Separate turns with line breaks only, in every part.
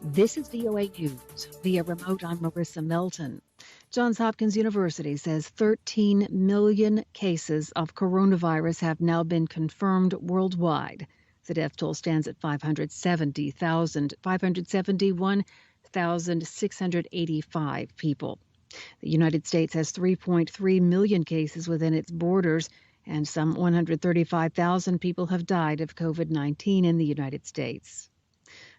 This is VOA News. Via remote, I'm Marissa Melton. Johns Hopkins University says 13 million cases of coronavirus have now been confirmed worldwide. The death toll stands at 571,685 people. The United States has 3.3 million cases within its borders, and some 135,000 people have died of COVID-19 in the United States.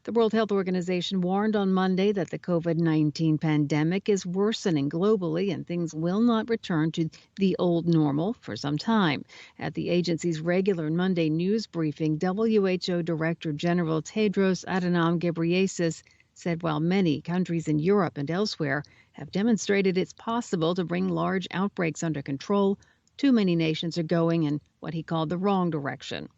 The World Health Organization warned on Monday that the COVID-19 pandemic is worsening globally and things will not return to the old normal for some time. At the agency's regular Monday news briefing, WHO Director General Tedros Adhanom Ghebreyesus said while many countries in Europe and elsewhere have demonstrated it's possible to bring large outbreaks under control, too many nations are going in what he called the wrong direction.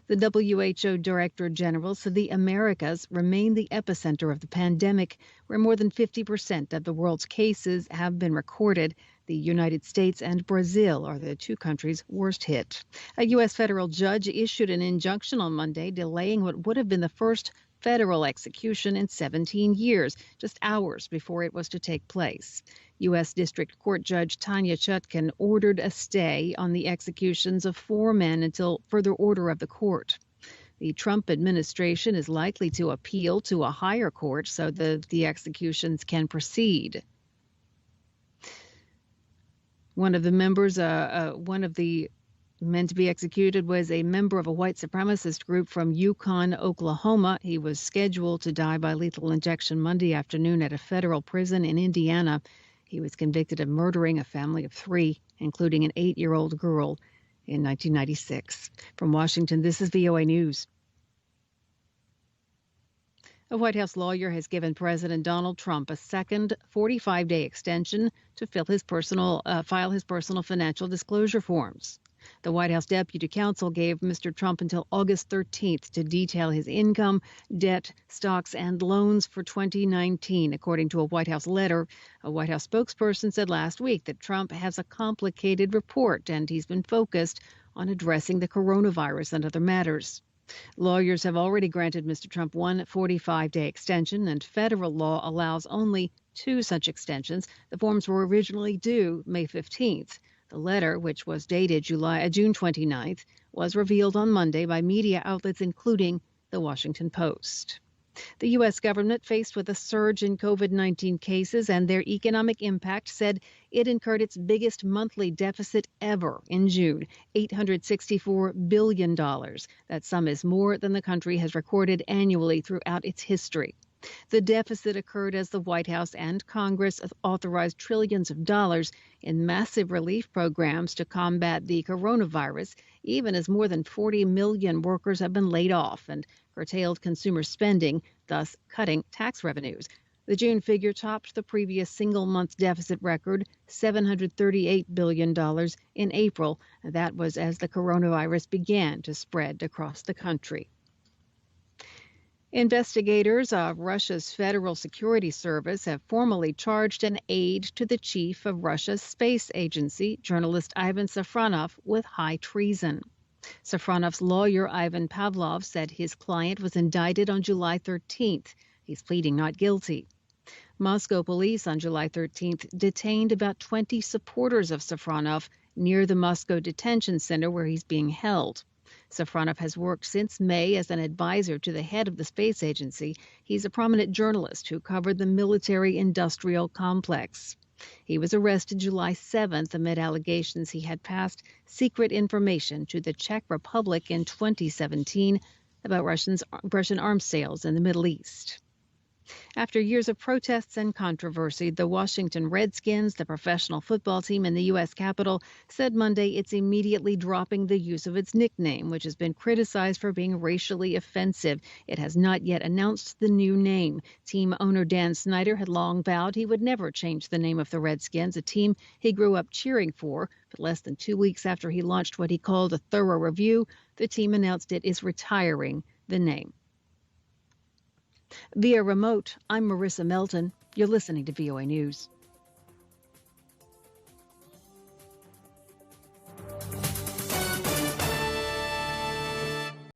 The WHO Director General said the Americas remain the epicenter of the pandemic, where more than 50% of the world's cases have been recorded. The United States and Brazil are the two countries worst hit. A U.S. federal judge issued an injunction on Monday delaying what would have been the first federal execution in 17 years, just hours before it was to take place. U.S. District Court Judge Tanya Chutkan ordered a stay on the executions of 4 men until further order of the court. The Trump administration is likely to appeal to a higher court so that the executions can proceed. One of the men to be executed was a member of a white supremacist group from Yukon, Oklahoma. He was scheduled to die by lethal injection Monday afternoon at a federal prison in Indiana. He was convicted of murdering a family of 3, including an 8-year-old girl, in 1996. From Washington, this is VOA News. A White House lawyer has given President Donald Trump a second 45-day extension to file his personal financial disclosure forms. The White House Deputy Counsel gave Mr. Trump until August 13th to detail his income, debt, stocks, and loans for 2019, according to a White House letter. A White House spokesperson said last week that Trump has a complicated report and he's been focused on addressing the coronavirus and other matters. Lawyers have already granted Mr. Trump one 45-day extension, and federal law allows only 2 such extensions. The forms were originally due May 15th. The letter, which was dated June 29th, was revealed on Monday by media outlets including The Washington Post. The U.S. government, faced with a surge in COVID-19 cases and their economic impact, said it incurred its biggest monthly deficit ever in June, $864 billion. That sum is more than the country has recorded annually throughout its history. The deficit occurred as the White House and Congress authorized trillions of dollars in massive relief programs to combat the coronavirus, even as more than 40 million workers have been laid off and curtailed consumer spending, thus cutting tax revenues. The June figure topped the previous single-month deficit record, $738 billion, in April. That was as the coronavirus began to spread across the country. Investigators of Russia's Federal Security Service have formally charged an aide to the chief of Russia's space agency, journalist Ivan Safronov, with high treason. Safronov's lawyer, Ivan Pavlov, said his client was indicted on July 13th. He's pleading not guilty. Moscow police on July 13th detained about 20 supporters of Safronov near the Moscow detention center where he's being held. Safronov has worked since May as an advisor to the head of the space agency. He's a prominent journalist who covered the military-industrial complex. He was arrested July 7th amid allegations he had passed secret information to the Czech Republic in 2017 about Russian arms sales in the Middle East. After years of protests and controversy, the Washington Redskins, the professional football team in the U.S. Capitol, said Monday it's immediately dropping the use of its nickname, which has been criticized for being racially offensive. It has not yet announced the new name. Team owner Dan Snyder had long vowed he would never change the name of the Redskins, a team he grew up cheering for. But less than 2 weeks after he launched what he called a thorough review, the team announced it is retiring the name. Via remote, I'm Marissa Melton. You're listening to VOA News.